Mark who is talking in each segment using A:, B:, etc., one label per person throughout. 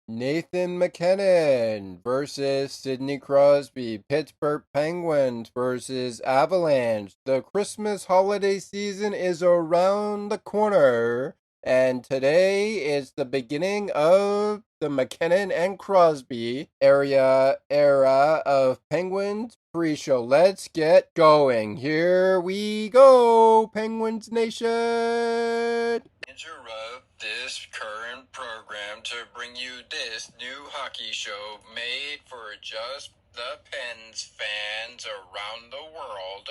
A: Nathan McKinnon versus Sidney Crosby. Pittsburgh Penguins versus Avalanche. The Christmas holiday season is around the corner, and today is the beginning of the McKinnon and Crosby era of Penguins pre-show. Let's get going. Here we go, Penguins Nation! Interrupt this current program to bring you this new hockey show made for just the Pens fans around the world.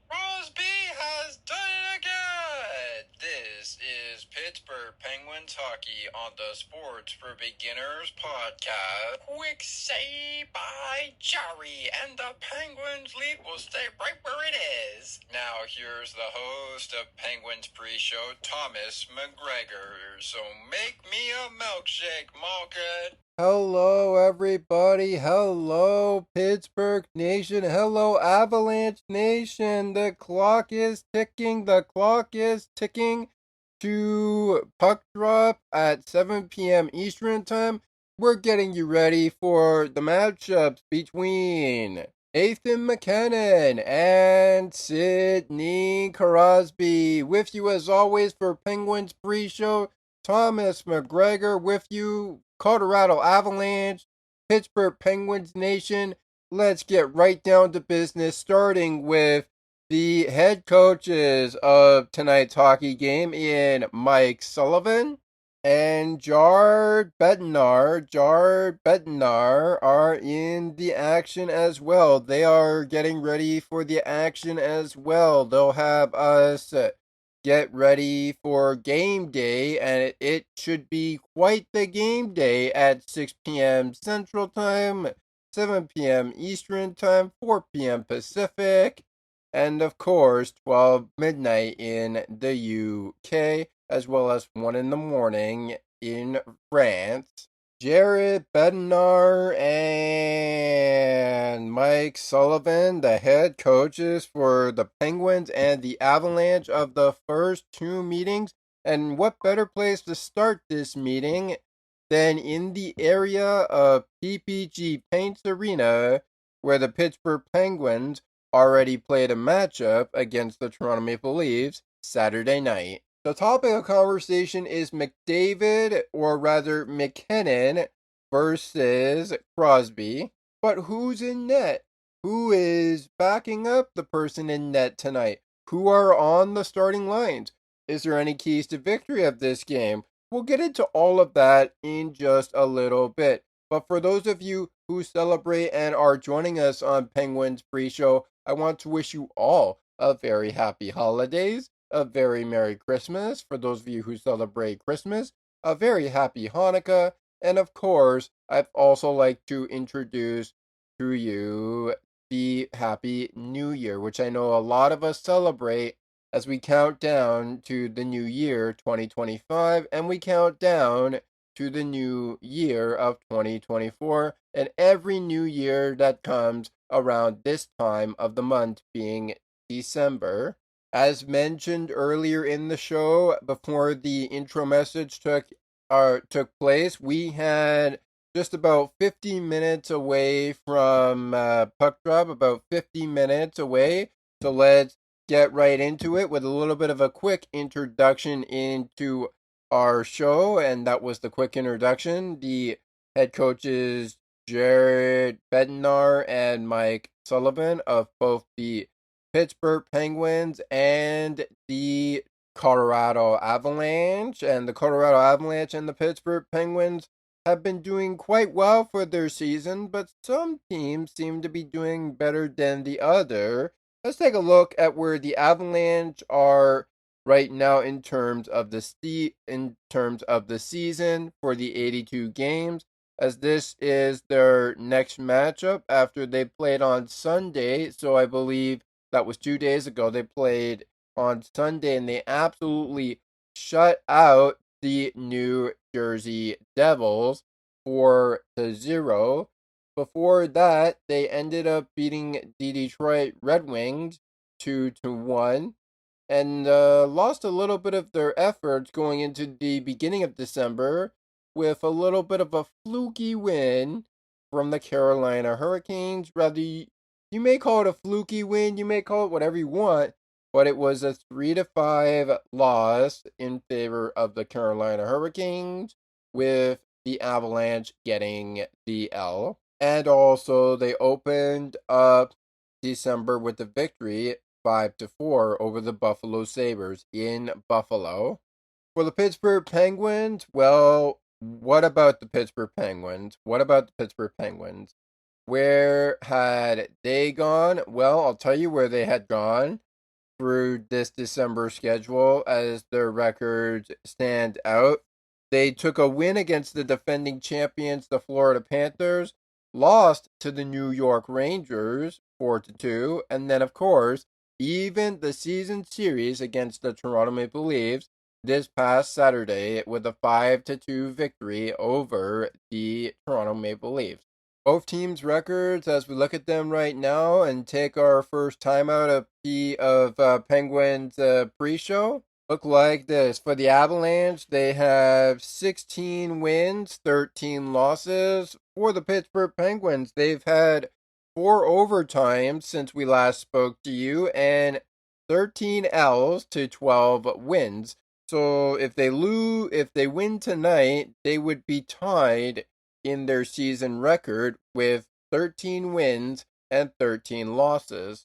A: Crosby has done it again! This is Pittsburgh Penguins Hockey on the Sports for Beginners podcast. Quick save by Jerry, and the Penguins lead will stay right where it is. Now here's the host of Penguins Pre-Show, Thomas McGregor. So make me a milkshake, Malkin. Hello, everybody. Hello, Pittsburgh Nation. Hello, Avalanche Nation. The clock is ticking. The clock is ticking to puck drop at 7 p.m. Eastern Time. We're getting you ready for the matchups between Nathan McKinnon and Sidney Crosby. With you as always for Penguins pre-show, Thomas McGregor with you, Colorado Avalanche, Pittsburgh Penguins Nation. Let's get right down to business, starting with the head coaches of tonight's hockey game in Mike Sullivan and Jared Bednar. Jared Bednar are in the action as well. They are getting ready for the action as well. They'll have us get ready for game day, and it should be quite the game day at 6 p.m. Central Time, 7 p.m. Eastern Time, 4 p.m. Pacific, and of course 12 midnight in the UK, as well as 1 in the morning in France. Jared Bednar and Mike Sullivan, the head coaches for the Penguins and the Avalanche of the first two meetings. And what better place to start this meeting than in the area of PPG Paints Arena, where the Pittsburgh Penguins already played a matchup against the Toronto Maple Leafs Saturday night. The topic of conversation is McDavid, or rather McKinnon, versus Crosby. But who's in net? Who is backing up the person in net tonight? Who are on the starting lines? Is there any keys to victory of this game? We'll get into all of that in just a little bit. But for those of you who celebrate and are joining us on Penguins Pre-Show, I want to wish you all a very happy holidays, a very Merry Christmas for those of you who celebrate Christmas, a very happy Hanukkah, and of course, I'd also like to introduce to you the Happy New Year, which I know a lot of us celebrate as we count down to the new year 2025, and we count down to the new year of 2024, and every new year that comes around this time of the month being December. As mentioned earlier in the show, before the intro message took place, we had just about 50 minutes away from puck drop, about 50 minutes away. So let's get right into it with a little bit of a quick introduction into our show, and that was the quick introduction. The head coaches Jared Bednar and Mike Sullivan of both the Pittsburgh Penguins and the Colorado Avalanche. And the Colorado Avalanche and the Pittsburgh Penguins have been doing quite well for their season, but some teams seem to be doing better than the other. Let's take a look at where the Avalanche are right now in terms of the season for the 82 games, as this is their next matchup after they played on Sunday. So I believe that was 2 days ago. They played on Sunday and they absolutely shut out the New Jersey Devils 4-0. Before that, they ended up beating the Detroit Red Wings 2-1 and lost a little bit of their efforts going into the beginning of December with a little bit of a fluky win from the Carolina Hurricanes. Rather, you may call it a fluky win, you may call it whatever you want, but it was a 3-5 loss in favor of the Carolina Hurricanes, with the Avalanche getting the L. And also, they opened up December with a victory 5-4 over the Buffalo Sabres in Buffalo. For the Pittsburgh Penguins, well, what about the Pittsburgh Penguins? Where had they gone? Well, I'll tell you where they had gone through this December schedule as their records stand out. They took a win against the defending champions, the Florida Panthers, lost to the New York Rangers 4-2, and then, of course, even the season series against the Toronto Maple Leafs this past Saturday with a 5-2 victory over the Toronto Maple Leafs. Both teams' records, as we look at them right now and take our first time out of Penguins pre-show, look like this. For the Avalanche, they have 16 wins, 13 losses. For the Pittsburgh Penguins, they've had 4 overtimes since we last spoke to you, and 13 L's to 12 wins. So if they win tonight, they would be tied in their season record with 13 wins and 13 losses.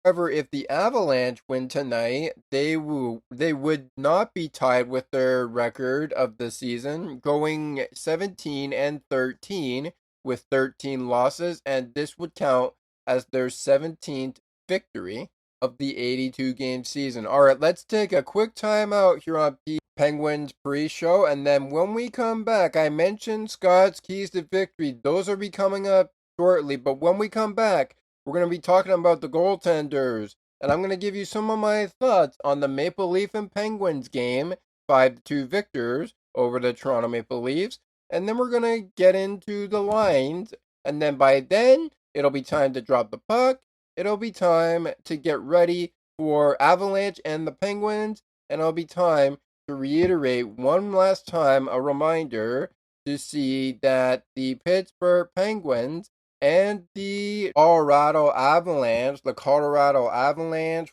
A: However, if the Avalanche win tonight, they would not be tied with their record of the season, going 17-13 with 13 losses, and this would count as their 17th victory of the 82-game season. All right, let's take a quick time out here on Penguins pre-show, and then when we come back, I mentioned Scott's keys to victory. Those will be coming up shortly, but when we come back, we're going to be talking about the goaltenders, and I'm going to give you some of my thoughts on the Maple Leaf and Penguins game, 5-2 victors over the Toronto Maple Leafs, and then we're going to get into the lines, and then by then, it'll be time to drop the puck. It'll be time to get ready for Avalanche and the Penguins, and it'll be time to reiterate one last time a reminder to see that the Pittsburgh Penguins and the Colorado Avalanche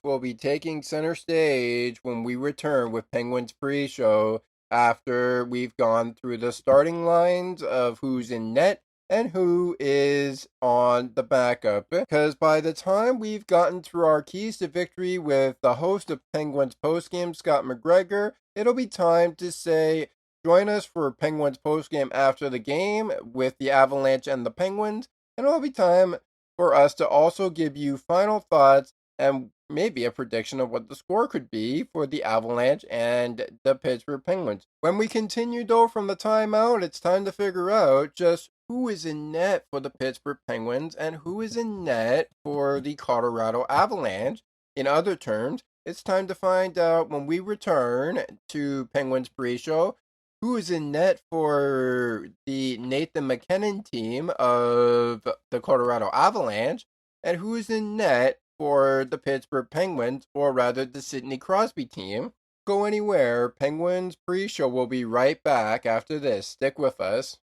A: will be taking center stage when we return with Penguins pre-show after we've gone through the starting lines of who's in net and who is on the backup. Because by the time we've gotten through our keys to victory with the host of Penguins postgame, Scott McGregor, it'll be time to say, join us for Penguins postgame after the game with the Avalanche and the Penguins. And it'll be time for us to also give you final thoughts and maybe a prediction of what the score could be for the Avalanche and the Pittsburgh Penguins. When we continue, though, from the timeout, it's time to figure out just who is in net for the Pittsburgh Penguins and who is in net for the Colorado Avalanche. In other terms, it's time to find out when we return to Penguins pre-show who is in net for the Nathan McKinnon team of the Colorado Avalanche and who is in net for the Pittsburgh Penguins, or rather the Sidney Crosby team. Go anywhere. Penguins pre-show will be right back after this. Stick with us.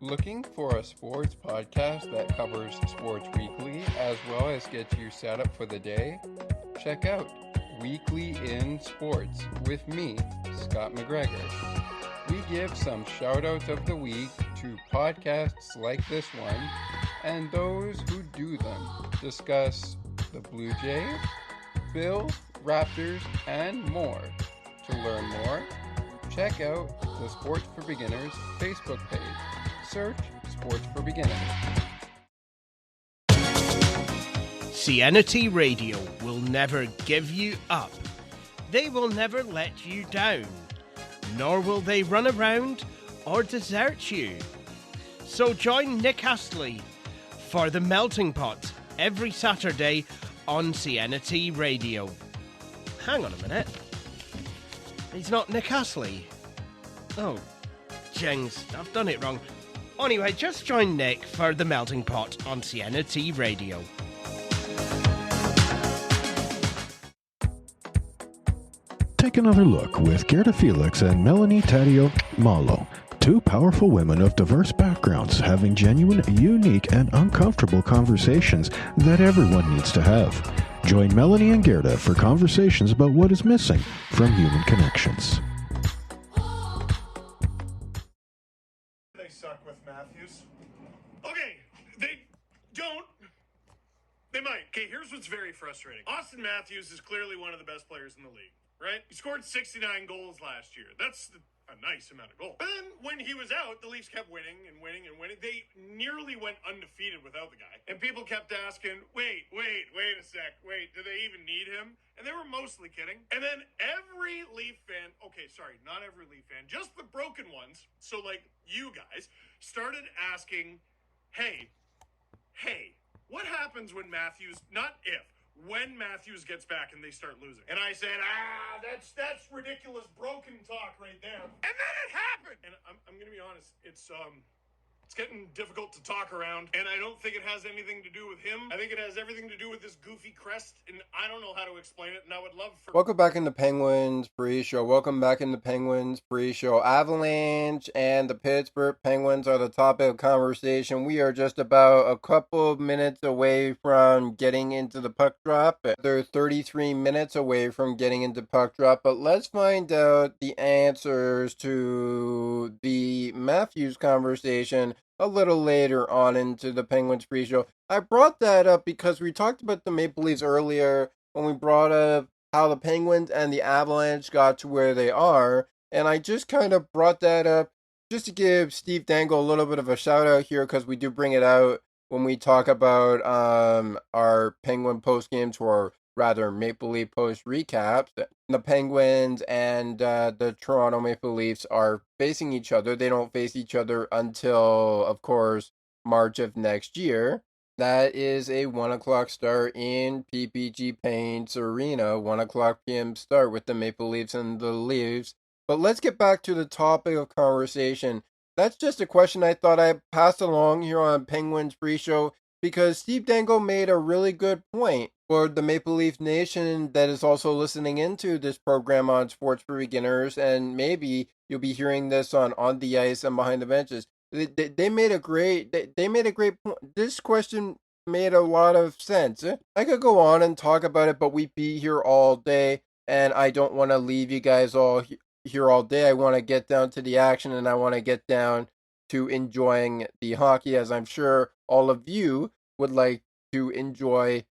A: Looking for a sports podcast that covers sports weekly as well as gets you set up for the day? Check out Weekly in Sports with me, Scott McGregor. We give some shout-outs of the week to podcasts like this one and those who do them. Discuss the Blue Jays, Bills, Raptors, and more. To learn more, check out the Sports for Beginners Facebook page. Search Sports for Beginners.
B: CNT Radio will never give you up. They will never let you down. Nor will they run around or desert you. So join Nick Astley for The Melting Pot every Saturday on CNT Radio. Hang on a minute. He's not Nick Astley. Oh, jings, I've done it wrong. Anyway, just join Nick for The Melting Pot on CNT Radio.
C: Take another look with Gerda Felix and Melanie Taddeo Malo. Two powerful women of diverse backgrounds having genuine, unique, and uncomfortable conversations that everyone needs to have. Join Melanie and Gerda for conversations about what is missing from human connections.
D: They suck with Matthews. Okay, they don't. They might. Okay, here's what's very frustrating. Austin Matthews is clearly one of the best players in the league, right? He scored 69 goals last year. That's a nice amount of goals. But then when he was out, the Leafs kept winning and winning and winning. They nearly went undefeated without the guy. And people kept asking, wait a sec. Wait, do they even need him? And they were mostly kidding. And then every Leaf fan, okay, sorry, not every Leaf fan, just the broken ones, so like you guys, started asking, hey, what happens when Matthews, not if, when Matthews gets back and they start losing? And I said, that's ridiculous broken talk right there. And then it happened. And I'm going to be honest, it's getting difficult to talk around, and I don't think it has anything to do with him. I think it has everything to do with this goofy crest, and I don't know how to explain it, and I would love for...
A: Welcome back in the Penguins PreShow. Welcome back in the Penguins PreShow. Avalanche and the Pittsburgh Penguins are the topic of conversation. We are just about a couple of minutes away from getting into the puck drop. They're 33 minutes away from getting into puck drop, but let's find out the answers to the Matthews conversation a little later on into the Penguins pre-show. I brought that up because we talked about the Maple Leafs earlier when we brought up how the Penguins and the Avalanche got to where they are, and I just kind of brought that up just to give Steve Dangle a little bit of a shout out here because we do bring it out when we talk about our Penguin post games or rather Maple Leaf post recaps. The Penguins and the Toronto Maple Leafs are facing each other. They don't face each other until, of course, March of next year. That is a 1 o'clock start in PPG Paints Arena. 1 o'clock p.m. start with the Maple Leafs and the Leafs. But let's get back to the topic of conversation. That's just a question I thought I'd pass along here on Penguins Pre-Show because Steve Dangle made a really good point for the Maple Leaf Nation that is also listening into this program on Sports for Beginners, and maybe you'll be hearing this on the ice and behind the benches. They made a great point. This question made a lot of sense. I could go on and talk about it, but we'd be here all day, and I don't want to leave you guys all here all day. I want to get down to the action, and I want to get down to enjoying the hockey, as I'm sure all of you would like to enjoy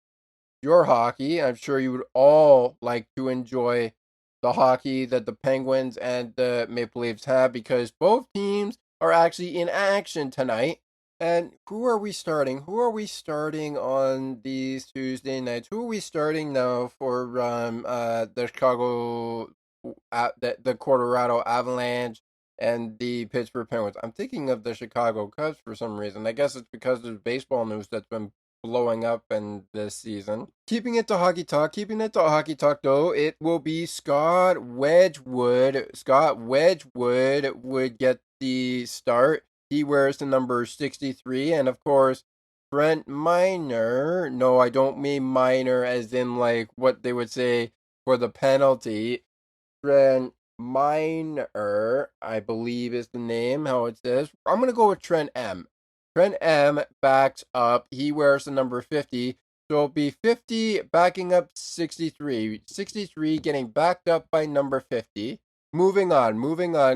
A: your hockey. I'm sure you would all like to enjoy the hockey that the Penguins and the Maple Leafs have because both teams are actually in action tonight. And who are we starting? Who are we starting on these Tuesday nights? Who are we starting now for the Chicago, the Colorado Avalanche and the Pittsburgh Penguins? I'm thinking of the Chicago Cubs for some reason. I guess it's because there's baseball news that's been blowing up in this season. Keeping it to hockey talk though, it will be Scott Wedgwood. Scott Wedgwood would get the start. He wears the number 63, and of course, Brent Minor. No, I don't mean minor as in like what they would say for the penalty. Trent Minor, I believe is the name, how it says. I'm going to go with Trent M. Trent M backs up. He wears the number 50. So it'll be 50 backing up 63. 63 getting backed up by number 50. Moving on,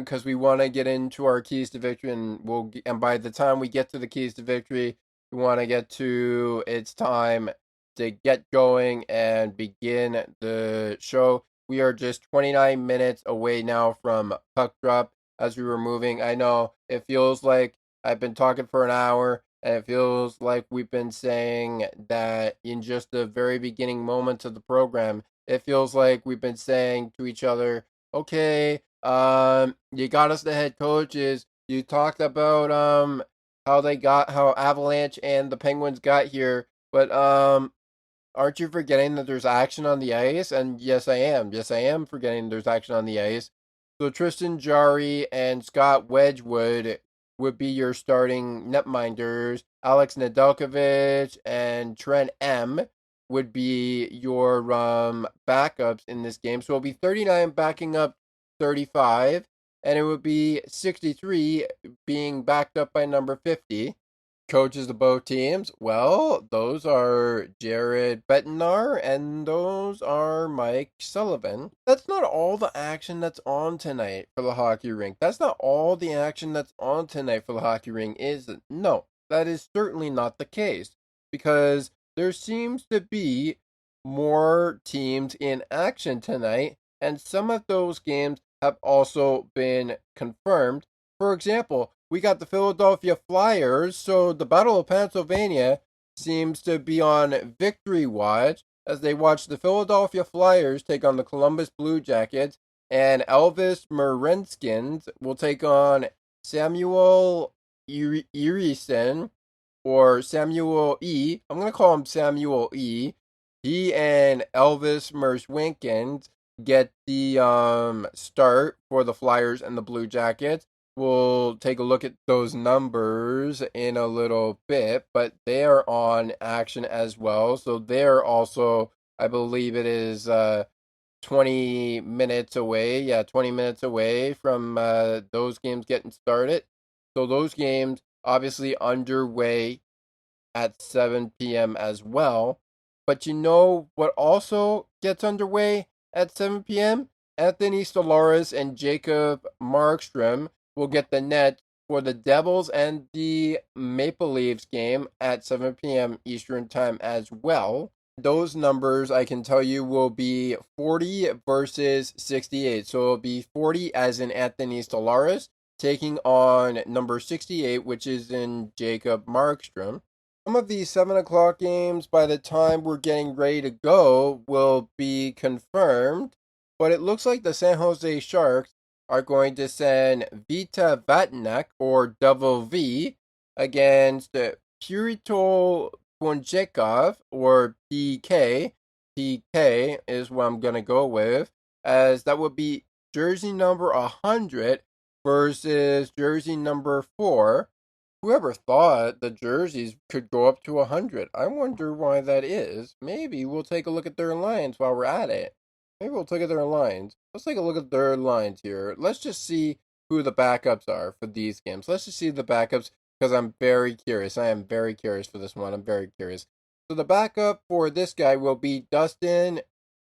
A: because we want to get into our keys to victory, and by the time we get to the keys to victory, we want to get to it's time to get going and begin the show. We are just 29 minutes away now from puck drop as we were moving. I know it feels like I've been talking for an hour, and it feels like we've been saying that in just the very beginning moments of the program. It feels like we've been saying to each other, okay, you got us the head coaches. You talked about how Avalanche and the Penguins got here, but aren't you forgetting that there's action on the ice? And yes, I am. Yes, I am forgetting there's action on the ice. So Tristan Jarry and Scott Wedgwood would be your starting netminders. Alex Nedeljkovic and Trent M would be your backups in this game. So it'll be 39 backing up 35. and it would be 63 being backed up by number 50. Coaches of both teams, well, those are Jared Bettinar and those are Mike Sullivan. That's not all the action that's on tonight for the hockey rink. That's not all the action that's on tonight for the hockey rink, is it? No, that is certainly not the case, because there seems to be more teams in action tonight, and some of those games have also been confirmed. For example, we got the Philadelphia Flyers, so the Battle of Pennsylvania seems to be on victory watch as they watch the Philadelphia Flyers take on the Columbus Blue Jackets, and Elvis Merenskins will take on Samuel Erison, or Samuel E. I'm going to call him Samuel E. He and Elvis Merzwinkins get the start for the Flyers and the Blue Jackets. We'll take a look at those numbers in a little bit, but they are on action as well. So they're also, I believe it is 20 minutes away. Yeah, 20 minutes away from those games getting started. So those games obviously underway at 7 p.m. as well. But you know what also gets underway at 7 p.m.? Anthony Stolaris and Jacob Markstrom will get the net for the Devils and the Maple Leafs game at 7 p.m. Eastern Time as well. Those numbers, I can tell you, will be 40 versus 68. So it'll be 40 as in Anthony Stolaris taking on number 68, which is in Jacob Markstrom. Some of these 7 o'clock games, by the time we're getting ready to go, will be confirmed. But it looks like the San Jose Sharks are going to send Vita Vatanek, or Double V, against Purito Ponjekov, or PK. PK is what I'm going to go with, as that would be jersey number 100 versus jersey number 4. Whoever thought the jerseys could go up to 100? I wonder why that is. Maybe we'll take a look at their lines while we're at it. Maybe we'll look at their lines. Let's take a look at their lines here. Let's just see who the backups are for these games. Let's just see the backups, because I'm very curious. I am very curious for this one. I'm very curious. So the backup for this guy will be Dustin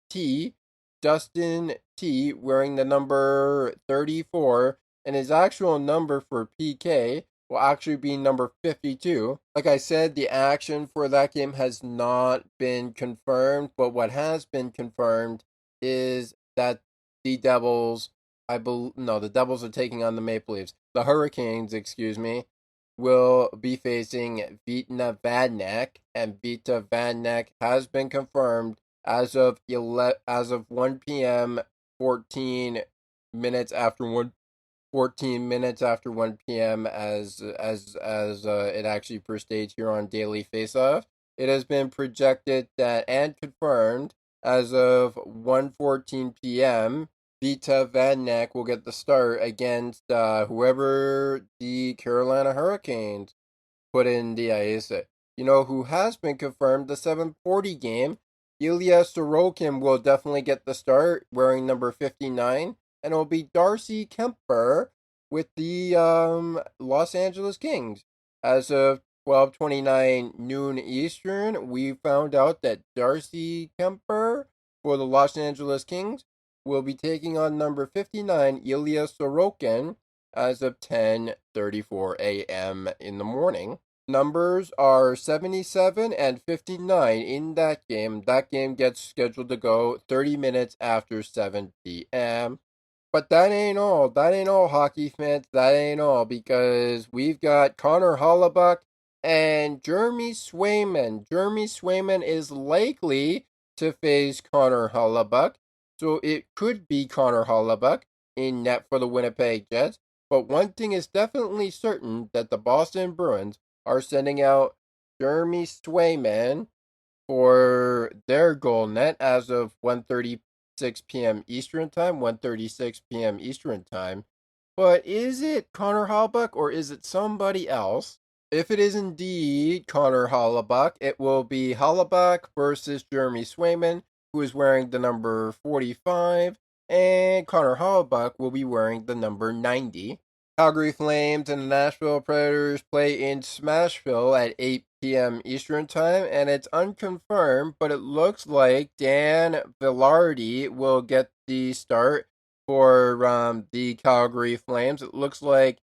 A: T. Dustin T, wearing the number 34, and his actual number for PK will actually be number 52. Like I said, the action for that game has not been confirmed, but what has been confirmed is that the Devils, the Devils are taking on the Maple Leafs. The Hurricanes, will be facing Vita Vadnek, and Vita Vadnek has been confirmed as of 1 p.m. 14 minutes after 1 p.m. as it actually per stage here on Daily Faceoff. It has been projected that and confirmed as of 1:14 p.m. Vita Vadnek will get the start against whoever the Carolina Hurricanes put in the ice. You know who has been confirmed? The 7:40 game. Ilya Sorokin will definitely get the start, wearing number 59. And it will be Darcy Kemper with the Los Angeles Kings. As of 12:29 noon Eastern, we found out that Darcy Kemper for the Los Angeles Kings will be taking on number 59, Ilya Sorokin, as of 10:34 a.m. in the morning. Numbers are 77 and 59 in that game. That game gets scheduled to go 30 minutes after 7 p.m. But that ain't all. That ain't all, hockey fans. That ain't all, because we've got Connor Hellebuyck and Jeremy Swayman. Jeremy Swayman is likely to face Connor Hellebuyck, so it could be Connor Hellebuyck in net for the Winnipeg Jets. But one thing is definitely certain, that the Boston Bruins are sending out Jeremy Swayman for their goal net as of 1:36 p.m. Eastern Time, 1:36 p.m. Eastern Time. But is it Connor Hellebuyck or is it somebody else? If it is indeed Connor Hellebuyck, it will be Hellebuyck versus Jeremy Swayman, who is wearing the number 45. and Connor Hellebuyck will be wearing the number 90. Calgary Flames and the Nashville Predators play in Smashville at 8 p.m. Eastern Time, and it's unconfirmed, but it looks like Dan Villardi will get the start for the Calgary Flames. It looks like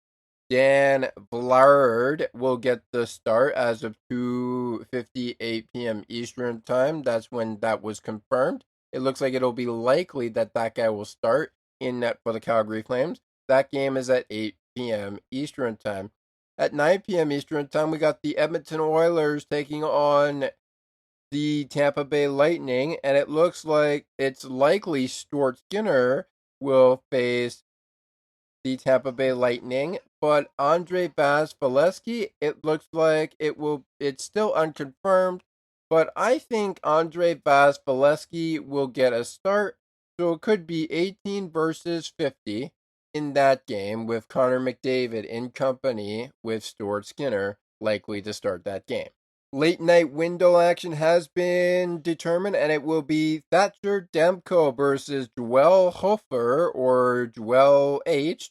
A: Dan Villard will get the start as of 2:58 p.m. Eastern Time. That's when that was confirmed. It looks like it'll be likely that that guy will start in net for the Calgary Flames. That game is at 8 p.m. Eastern Time. At 9 p.m. Eastern Time, we got the Edmonton Oilers taking on the Tampa Bay Lightning, and it looks like it's likely Stuart Skinner will face the Tampa Bay Lightning, but Andre Vasilevsky, it looks like it's still unconfirmed, but I think Andre Vasilevsky will get a start, so it could be 18 versus 50 in that game with Connor McDavid in company with Stuart Skinner likely to start that game. Late night window action has been determined, and it will be Thatcher Demko versus Joel Hofer or Joel H.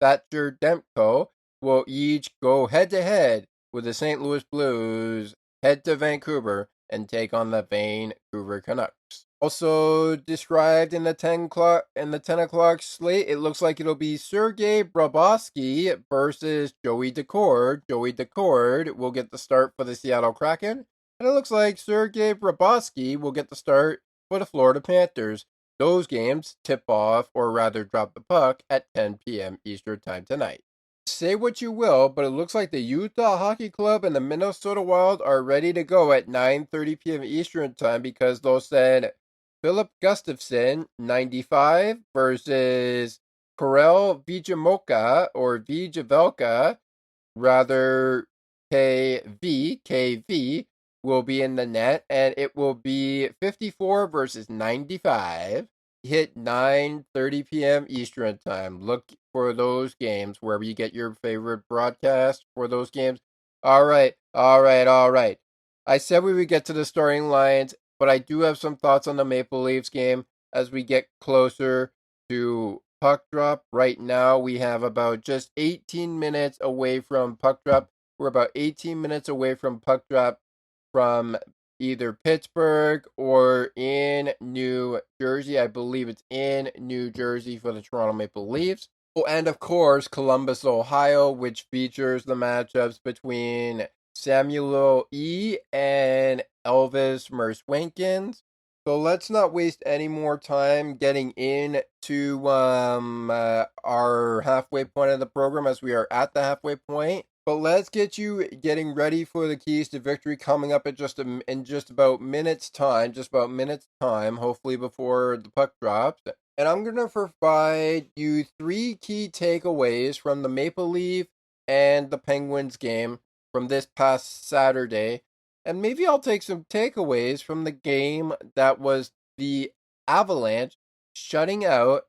A: Thatcher Demko will each go head to head with the St. Louis Blues, head to Vancouver, and take on the Vancouver Canucks. Also described in the 10 o'clock slate, it looks like it'll be Sergei Bobrovsky versus Joey Daccord. Joey Daccord will get the start for the Seattle Kraken, and it looks like Sergei Bobrovsky will get the start for the Florida Panthers. Those games tip off, or rather drop the puck, at 10 p.m. Eastern Time tonight. Say what you will, but it looks like the Utah Hockey Club and the Minnesota Wild are ready to go at 9:30 p.m. Eastern Time because they'll send Philip Gustafson, 95, versus Karel Vijavelka, rather KV, will be in the net, and it will be 54 versus 95. Hit 9:30 p.m. Eastern Time. Look for those games wherever you get your favorite broadcast for those games. All right. I said we would get to the starting lines, but I do have some thoughts on the Maple Leafs game as we get closer to puck drop. Right now, we have about just 18 minutes away from puck drop. We're about 18 minutes away from puck drop from either Pittsburgh or in New Jersey. I believe it's in New Jersey for the Toronto Maple Leafs. Oh, and of course, Columbus, Ohio, which features the matchups between Samuel E. and Elvis Merzwankins. So let's not waste any more time getting into our halfway point of the program as we are at the halfway point. But let's get you getting ready for the keys to victory coming up in just about minutes time, hopefully before the puck drops. And I'm going to provide you 3 key takeaways from the Maple Leaf and the Penguins game from this past Saturday. And maybe I'll take some takeaways from the game that was the Avalanche shutting out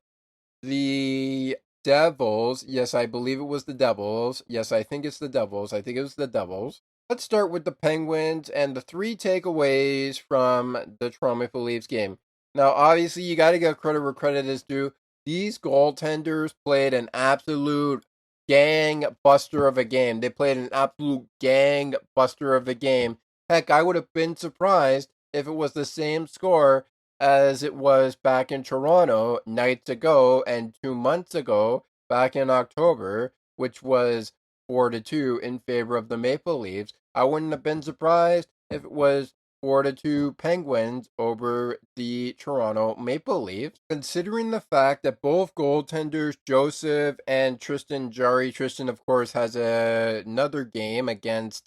A: the Devils. Yes, I believe it was the Devils. Yes, I think it's the Devils. I think it was the Devils. Let's start with the Penguins and the 3 takeaways from the Toronto Maple Leafs game. Now, obviously, you got to give credit where credit is due. These goaltenders played an absolute gang buster of a game. They played an absolute gang buster of a game. Heck, I would have been surprised if it was the same score as it was back in Toronto nights ago and 2 months ago, back in October, which was 4-2 in favor of the Maple Leafs. I wouldn't have been surprised if it was 4-2 Penguins over the Toronto Maple Leafs, considering the fact that both goaltenders, Joseph and Tristan Jarry, Tristan, of course, has another game against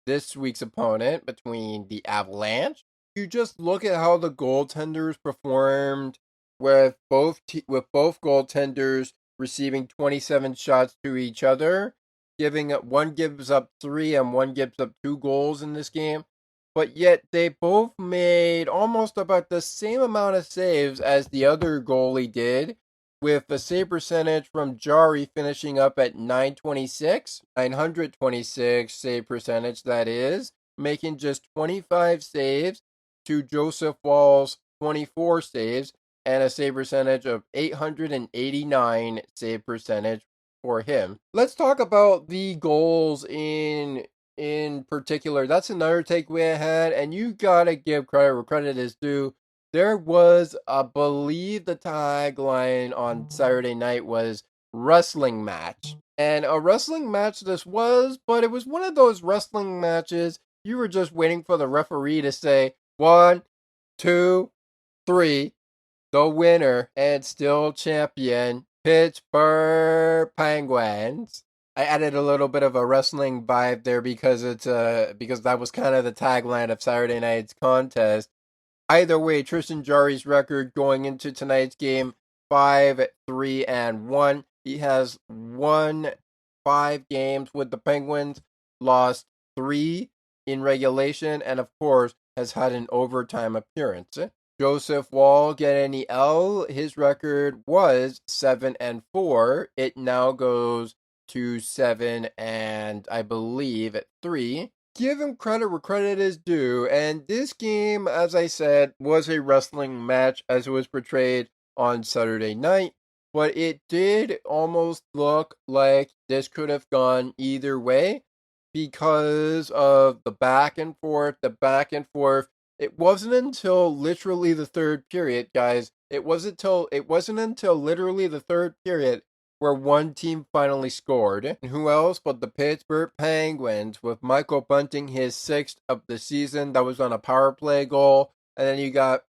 A: this week's opponent between the Avalanche. You just look at how the goaltenders performed with both goaltenders receiving 27 shots to each other, one gives up 3 and one gives up 2 goals in this game. But yet they both made almost about the same amount of saves as the other goalie did, with the save percentage from Jarry finishing up at 926 save percentage, that is, making just 25 saves to Joseph Wall's 24 saves. and a save percentage of 889 save percentage for him. Let's talk about the goals in particular. That's another takeaway I had, and you gotta give credit where credit is due. There was, I believe the tagline on Saturday night was wrestling match. And a wrestling match this was, but it was one of those wrestling matches you were just waiting for the referee to say 1, 2, 3, the winner and still champion, Pittsburgh Penguins. I added a little bit of a wrestling vibe there because because that was kind of the tagline of Saturday night's contest. Either way, Tristan Jarry's record going into tonight's game 5-3-1. He has won 5 games with the Penguins, lost 3 in regulation, and of course has had an overtime appearance. Joseph Wall get any L? His record was 7-4. It now goes to 7 and I believe 3. Give him credit where credit is due, and this game, as I said, was a wrestling match as it was portrayed on Saturday night, but it did almost look like this could have gone either way because of the back and forth. It wasn't until literally the third period, guys. It wasn't until literally the third period where one team finally scored. And who else but the Pittsburgh Penguins, with Michael Bunting his 6th of the season. That was on a power play goal. And then you got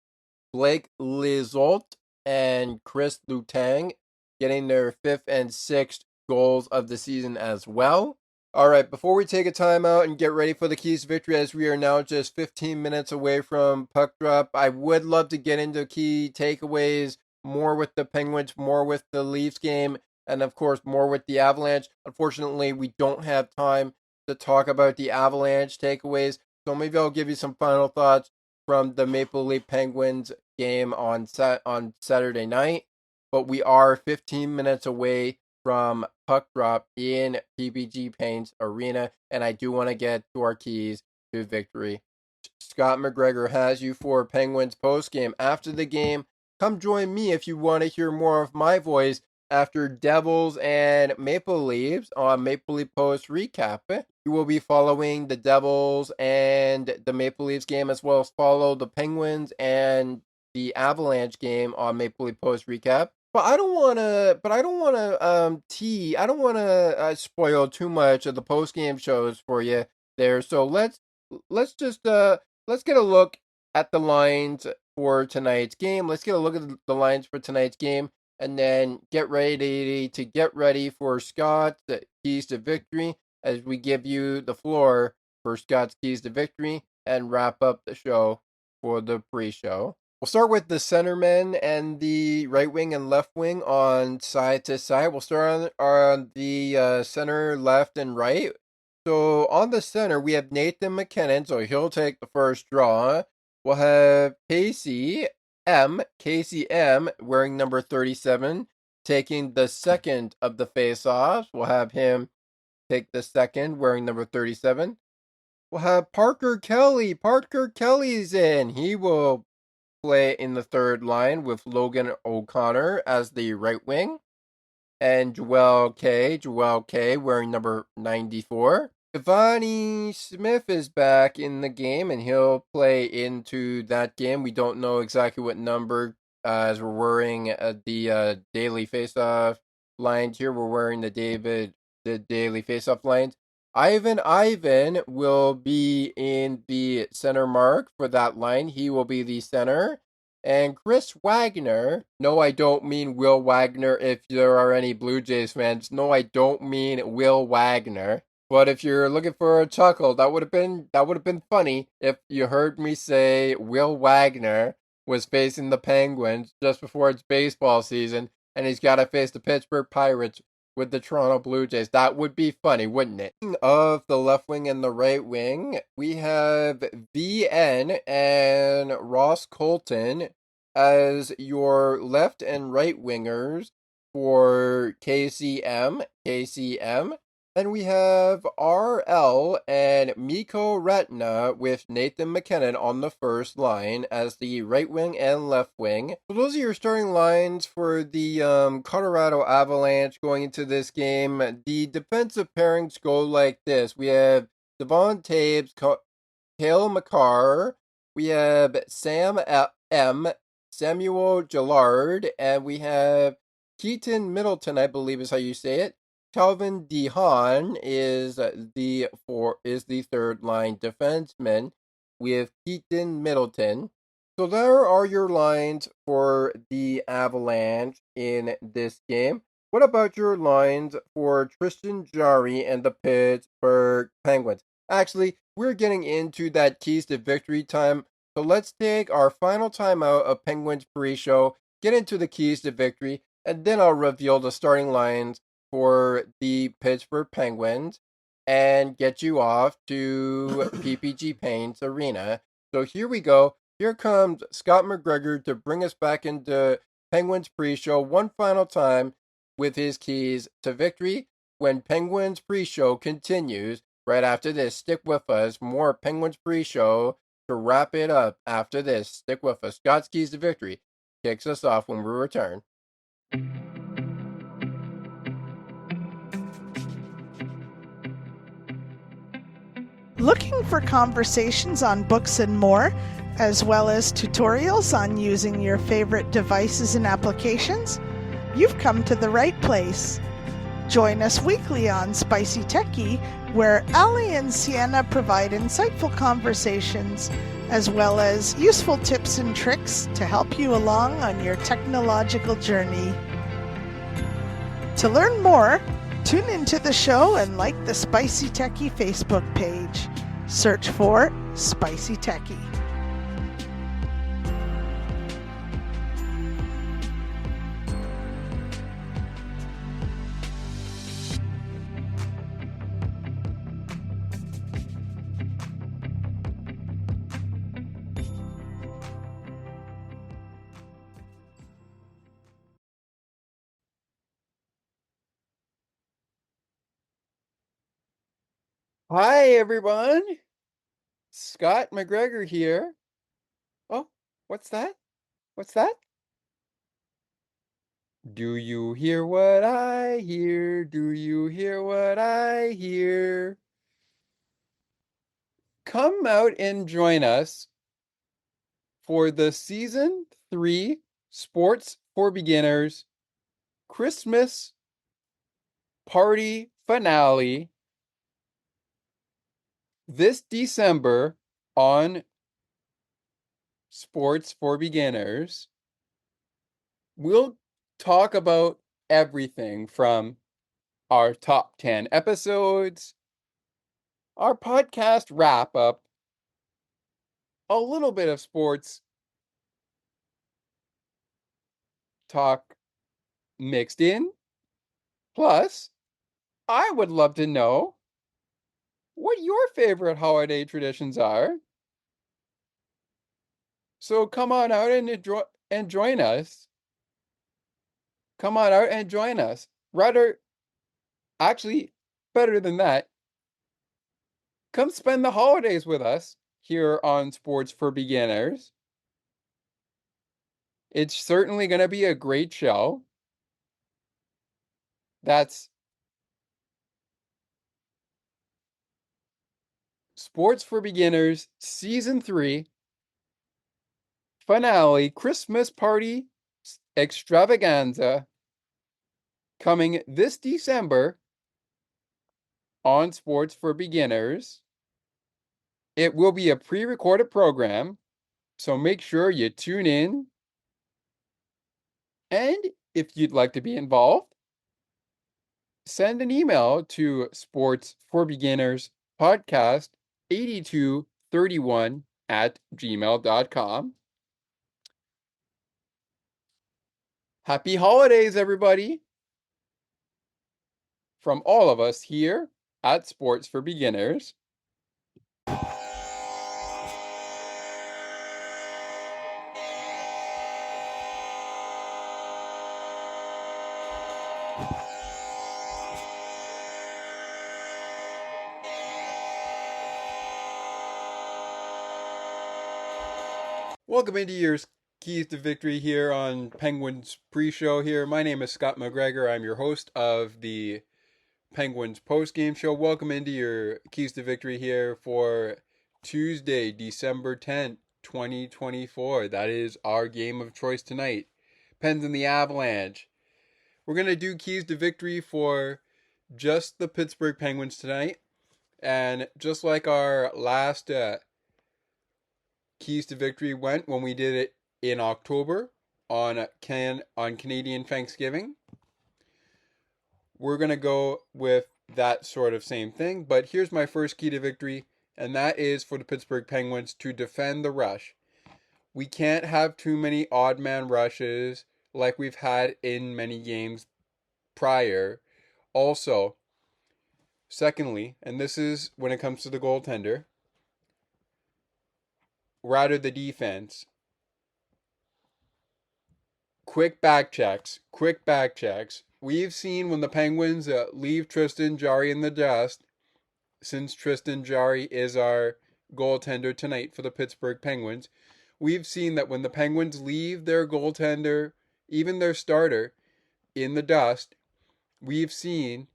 A: Blake Lizotte and Chris Letang getting their 5th and 6th goals of the season as well. All right, before we take a timeout and get ready for the keys to victory, as we are now just 15 minutes away from puck drop, I would love to get into key takeaways, more with the Penguins, more with the Leafs game, and of course, more with the Avalanche. Unfortunately, we don't have time to talk about the Avalanche takeaways, so maybe I'll give you some final thoughts from the Maple Leaf Penguins game on Saturday night. But we are 15 minutes away from puck drop in PPG Paints Arena, and I do want to get to our keys to victory. Scott McGregor has you for Penguins post game. After the game, come join me if you want to hear more of my voice after Devils and Maple Leafs on Maple Leaf Post Recap. You will be following the Devils and the Maple Leafs game, as well as follow the Penguins and the Avalanche game on Maple Leaf Post Recap. But I don't want to spoil too much of the post game shows for you there. So let's get a look at the lines for tonight's game. Let's get a look at the lines for tonight's game, and then get ready for Scott's keys to victory as we give you the floor for Scott's keys to victory and wrap up the show for the pre-show. We'll start with the centermen and the right wing and left wing on side to side. We'll start on the center, left, and right. So on the center, we have Nathan McKinnon, so he'll take the first draw. We'll have Casey M, wearing number 37, taking the second of the face-offs. We'll have him take the second, wearing number 37. We'll have Parker Kelly. Parker Kelly's in. He will play in the third line with Logan O'Connor as the right wing. And Joel K, wearing number 94. Giovanni Smith is back in the game, and he'll play into that game. We don't know exactly what number, as we're wearing the daily face-off lines here. We're wearing the daily face-off lines. Ivan will be in the center mark for that line. He will be the center. And Chris Wagner, no, I don't mean Will Wagner if there are any Blue Jays fans. No, I don't mean Will Wagner. But if you're looking for a chuckle, that would have been funny if you heard me say Will Wagner was facing the Penguins just before it's baseball season, and he's got to face the Pittsburgh Pirates with the Toronto Blue Jays. That would be funny, wouldn't it? Of the left wing and the right wing, we have VN and Ross Colton as your left and right wingers for KCM. And we have RL and Mikko Retna with Nathan McKinnon on the first line as the right wing and left wing. So those are your starting lines for the Colorado Avalanche going into this game. The defensive pairings go like this. We have Devon Taves, Cale Makar. We have Sam M, Samuel Gillard, and we have Keaton Middleton, I believe is how you say it. Calvin DeHaan is the third line defenseman with Keaton Middleton. So there are your lines for the Avalanche in this game. What about your lines for Tristan Jarry and the Pittsburgh Penguins? Actually, we're getting into that keys to victory time. So let's take our final timeout of Penguins pre-show, get into the keys to victory, and then I'll reveal the starting lines for the Pittsburgh Penguins and get you off to PPG Paints Arena. So here we go. Here comes Scott McGregor to bring us back into Penguins pre-show one final time with his keys to victory when Penguins pre-show continues right after this. Stick with us. More Penguins pre-show to wrap it up after this. Stick with us. Scott's keys to victory kicks us off when we return.
E: Looking for conversations on books and more, as well as tutorials on using your favorite devices and applications? You've come to the right place. Join us weekly on Spicy Techie, where Ali and Sienna provide insightful conversations, as well as useful tips and tricks to help you along on your technological journey. To learn more, tune into the show and like the Spicy Techie Facebook page. Search for Spicy Techie.
A: Hi, everyone. Scott McGregor here. Oh, what's that? What's that? Do you hear what I hear? Do you hear what I hear? Come out and join us for the Season 3 Sports for Beginners Christmas Party Finale this December on Sports for Beginners. We'll talk about everything from our top 10 episodes, our podcast wrap up, a little bit of sports talk mixed in. Plus, I would love to know what your favorite holiday traditions are. So come on out and join us. Come on out and join us. Actually, better than that, come spend the holidays with us here on Sports for Beginners. It's certainly going to be a great show. That's Sports for Beginners Season 3 Finale Christmas Party Extravaganza coming this December on Sports for Beginners. It will be a pre-recorded program, so make sure you tune in. And if you'd like to be involved, send an email to sportsforbeginners podcast8231@gmail.com. Happy holidays, everybody! From all of us here at Sports for Beginners.
F: Welcome into your Keys to Victory here on Penguins pre-show here. My name is Scott McGregor. I'm your host of the Penguins post-game show. Welcome into your Keys to Victory here for Tuesday, December 10th, 2024. That is our game of choice tonight. Pens and the Avalanche. We're going to do Keys to Victory for just the Pittsburgh Penguins tonight. And just like our last Keys to Victory went when we did it in October on Canadian Thanksgiving, we're going to go with that sort of same thing. But here's my first key to victory, and that is for the Pittsburgh Penguins to defend the rush. We can't have too many odd man rushes like we've had in many games prior. Also, secondly, and this is when it comes to the goaltender, rather the defense, quick back checks. We've seen when the Penguins leave Tristan Jarry in the dust, since Tristan Jarry is our goaltender tonight for the Pittsburgh Penguins, we've seen that when the Penguins leave their goaltender, even their starter, in the dust, we've seen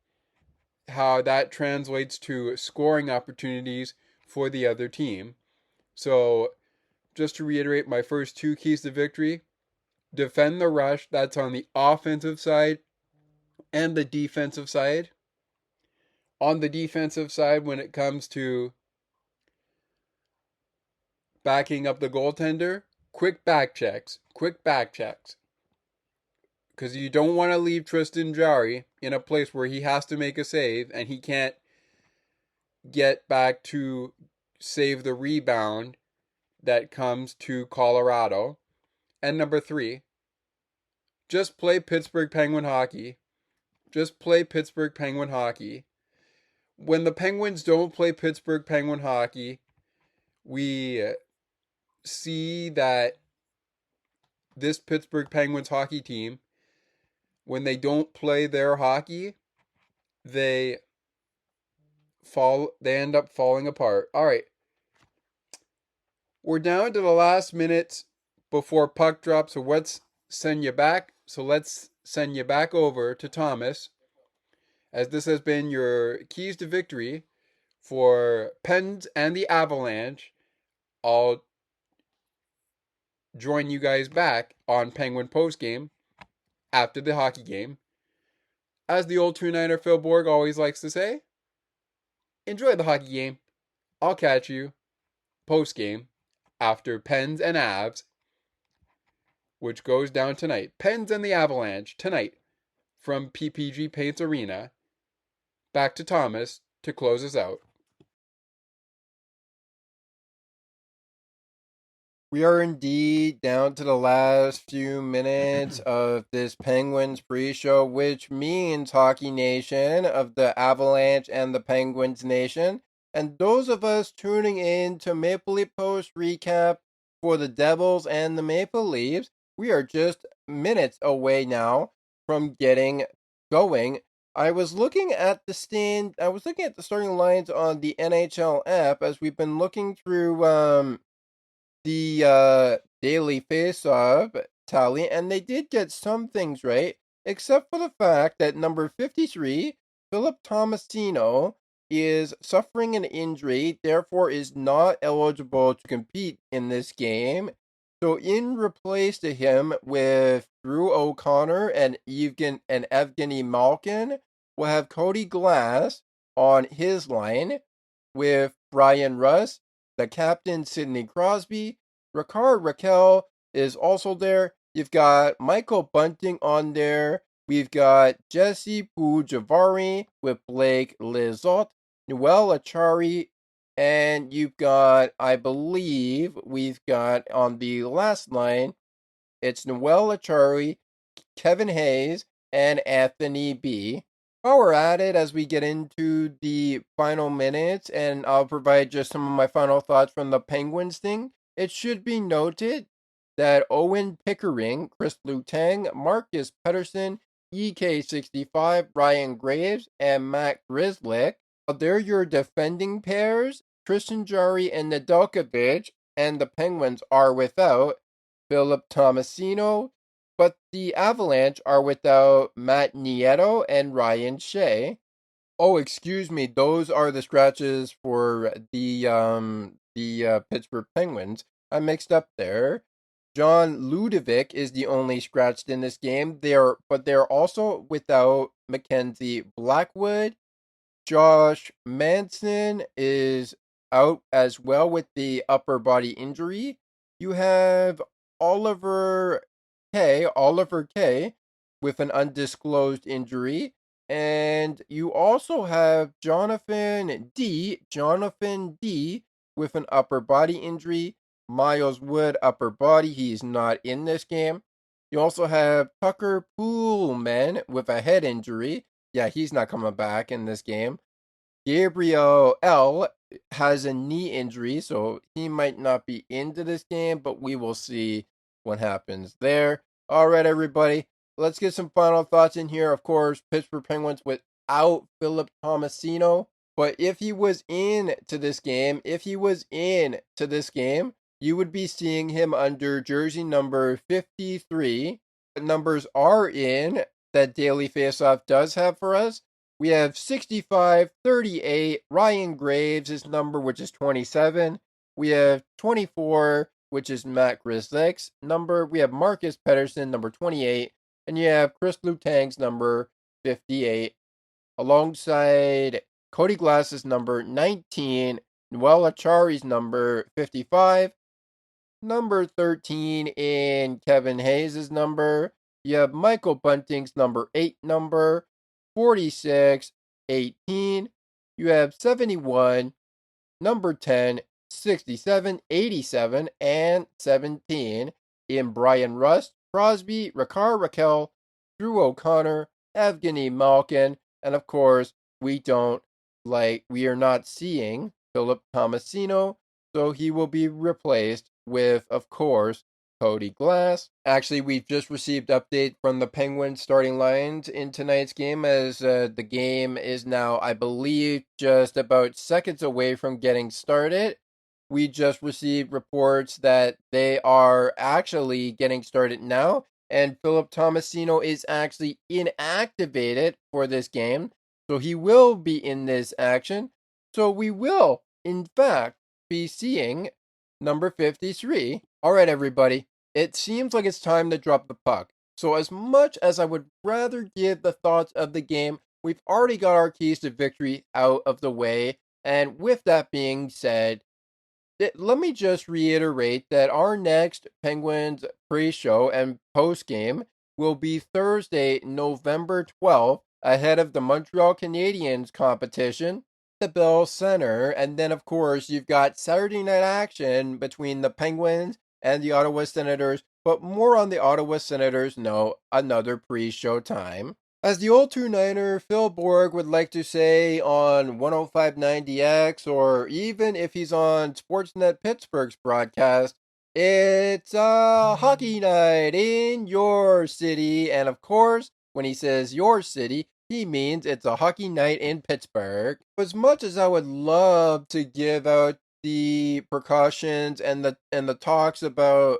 F: how that translates to scoring opportunities for the other team. So, just to reiterate my first two keys to victory, defend the rush, that's on the offensive side and the defensive side. On the defensive side, when it comes to backing up the goaltender, quick back checks. Because you don't want to leave Tristan Jarry in a place where he has to make a save and he can't get back to save the rebound that comes to Colorado. And number 3, just play Pittsburgh Penguin hockey. When the Penguins don't play Pittsburgh Penguin hockey, we see that this Pittsburgh Penguins hockey team, when they don't play their hockey, they end up falling apart. All right. We're down to the last minutes before puck drop, so let's send you back. Over to Thomas, as this has been your keys to victory for Pens and the Avalanche. I'll join you guys back on Penguin postgame after the hockey game. As the old 2-9er Phil Borg always likes to say, enjoy the hockey game. I'll catch you postgame after Pens and Avs, which goes down tonight. Pens and the Avalanche tonight from PPG Paints Arena. Back to Thomas to close us out.
A: We are indeed down to the last few minutes of this Penguins pre-show, which means Hockey Nation of the Avalanche and the Penguins Nation, and those of us tuning in to Maple Leaf Post recap for the Devils and the Maple Leafs, we are just minutes away now from getting going. I was looking at the starting lines on the NHL app as we've been looking through the daily face-off tally, and they did get some things right, except for the fact that number 53, Philip Tomasino, is suffering an injury, therefore is not eligible to compete in this game. So in replace to him with Drew O'Connor and Evgeny Malkin, we'll have Cody Glass on his line with Brian Russ, the captain Sidney Crosby. Ricard Raquel is also there. You've got Michael Bunting on there. We've got Jesse Pujavari with Blake Lizotte, Noel Achari, and you've got, I believe, we've got on the last line, it's Noel Achari, Kevin Hayes, and Anthony B. While we're at it, as we get into the final minutes, and I'll provide just some of my final thoughts from the Penguins thing, it should be noted that Owen Pickering, Chris Letang, Marcus Pettersson, EK65, Ryan Graves, and Matt Grzelcyk, they're your defending pairs, Tristan Jarry and Nedeljkovic, and the Penguins are without Philip Tomasino, but the Avalanche are without Matt Nieto and Ryan Shea. Oh, excuse me, those are the scratches for the Pittsburgh Penguins. I mixed up there. John Ludovic is the only scratched in this game. They're also without Mackenzie Blackwood. Josh Manson is out as well with the upper body injury. You have Oliver K, with an undisclosed injury. And you also have Jonathan D, with an upper body injury. Miles Wood, upper body, he's not in this game. You also have Tucker Poolman with a head injury. Yeah, he's not coming back in this game. Gabriel L has a knee injury, so he might not be into this game, but we will see what happens there. All right, everybody, let's get some final thoughts in here. Of course, Pittsburgh Penguins without Philip Tomasino, but if he was into this game, you would be seeing him under jersey number 53. The numbers are in that Daily Faceoff does have for us. We have 65, 38, Ryan Graves' number, which is 27. We have 24, which is Matt Grzelcyk's number. We have Marcus Pettersson, number 28. And you have Chris Letang's number 58. Alongside Cody Glass's number 19. Noel Achari's number 55. Number 13 in Kevin Hayes' number. You have Michael Bunting's number 8 number. 46, 18. You have 71, number 10, 67, 87, and 17 in Brian Rust, Crosby, Ricard Raquel, Drew O'Connor, Evgeny Malkin, and of course, we are not seeing Philip Tomasino, so he will be replaced with, of course, Cody Glass. Actually, we've just received update from the Penguins starting lines in tonight's game, as the game is now, I believe, just about seconds away from getting started. We just received reports that they are actually getting started now, and Philip Tomasino is actually inactivated for this game, so he will be in this action. So we will, in fact, be seeing number 53. All right, everybody. It seems like it's time to drop the puck. So as much as I would rather give the thoughts of the game, we've already got our keys to victory out of the way. And with that being said, let me just reiterate that our next Penguins pre-show and post-game will be Thursday, November 12th, ahead of the Montreal Canadiens competition, the Bell Center. And then, of course, you've got Saturday night action between the Penguins and the Ottawa Senators, but more on the Ottawa Senators, another pre-show time. As the old True Niner, Phil Borg, would like to say on 105.9DX, or even if he's on Sportsnet Pittsburgh's broadcast, it's a hockey night in your city. And of course, when he says your city, he means it's a hockey night in Pittsburgh. As much as I would love to give out the precautions and the talks about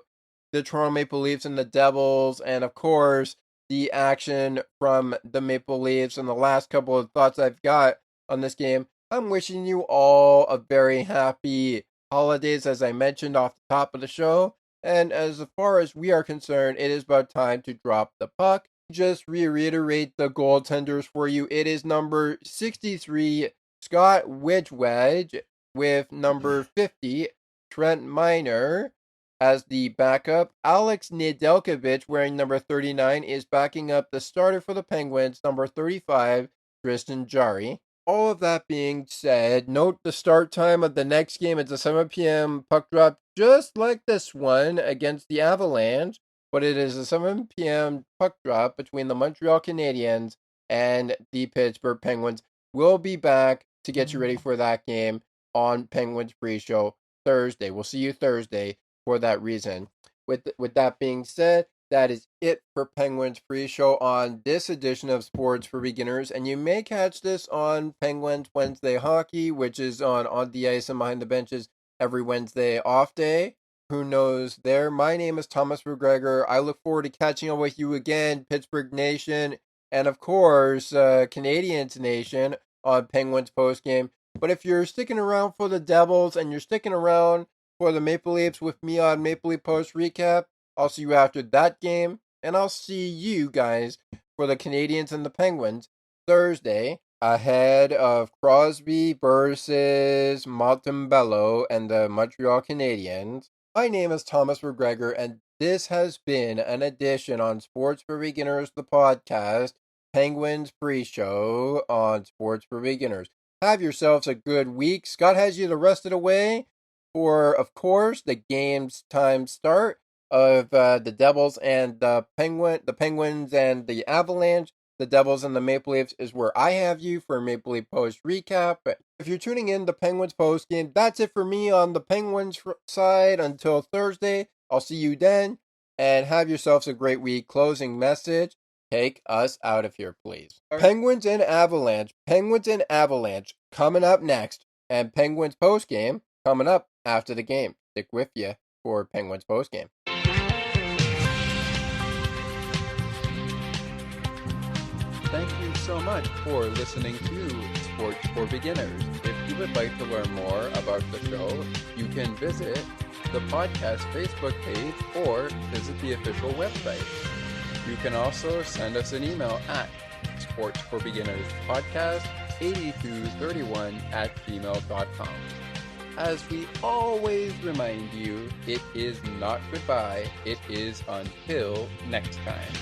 A: the Toronto Maple Leafs and the Devils, and of course the action from the Maple Leafs, and the last couple of thoughts I've got on this game, I'm wishing you all a very happy holidays, as I mentioned off the top of the show. And as far as we are concerned, it is about time to drop the puck. Just reiterate the goaltenders for you. It is number 63, Scott Widgewedge, with number 50, Trent Miner, as the backup. Alex Nedeljkovic, wearing number 39, is backing up the starter for the Penguins, number 35, Tristan Jarry. All of that being said, note the start time of the next game. It's a 7 p.m. puck drop, just like this one against the Avalanche, but it is a 7 p.m. puck drop between the Montreal Canadiens and the Pittsburgh Penguins. We'll be back to get you ready for that game on Penguins pre-show Thursday. We'll see you Thursday for that reason. With that being said, that is it for Penguins pre-show on this edition of Sports for Beginners, and you may catch this on Penguins Wednesday Hockey, which is on the ice and behind the benches every Wednesday off day. Who knows there? My name is Thomas McGregor. I look forward to catching up with you again, Pittsburgh Nation, and of course, Canadians Nation on Penguins postgame. But if you're sticking around for the Devils and you're sticking around for the Maple Leafs with me on Maple Leaf Post Recap, I'll see you after that game. And I'll see you guys for the Canadians and the Penguins Thursday ahead of Crosby versus Montebello and the Montreal Canadiens. My name is Thomas McGregor, and this has been an edition on Sports for Beginners, the podcast, Penguins PreShow on Sports for Beginners. Have yourselves a good week. Scott has you the rest of the way for, of course, the game's time start of the Devils and the Penguins and the Avalanche. The Devils and the Maple Leafs is where I have you for Maple Leaf Post Recap. If you're tuning in the Penguins post game, that's it for me on the Penguins side until Thursday. I'll see you then, and have yourselves a great week. Closing message, take us out of here, please. Penguins and Avalanche coming up next, and Penguins post game coming up after the game. Stick with you for Penguins post game. Thank you so much for listening to Sports for Beginners. If you would like to learn more about the show, you can visit the podcast Facebook page or visit the official website. You can also send us an email at sportsforbeginnerspodcast8231@gmail.com. As we always remind you, it is not goodbye, it is until next time.